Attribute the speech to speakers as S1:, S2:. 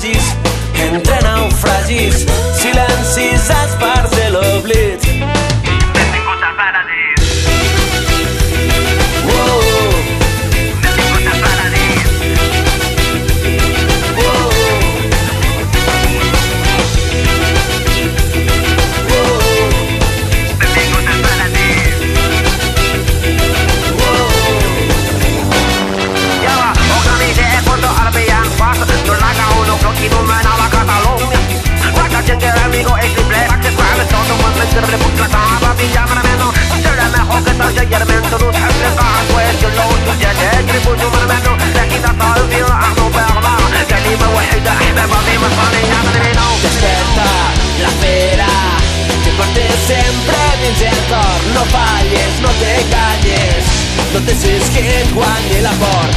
S1: naufragis, entre naufragis, silencis esparts de l'oblit.
S2: Benvingut al paradís. Benvingut al paradís. Benvingut al paradís. Ja, organiseer voor de Arabiaan door laga uno cloquino men a la Catalunya. Guarda gente amigo e triple, que cuál todo un momento reputada villa menos. Será mejor que tal ayer mento no te preparas pues yo lo tuya de tribu yo menos. Aquí está todo el día a no verla. كلمة واحدة احباب عظيمة صانعة غنينا.
S1: Desperta la fera que porte sempre dins el cor. No falles, no te calles, no deixes que et guanyi la por.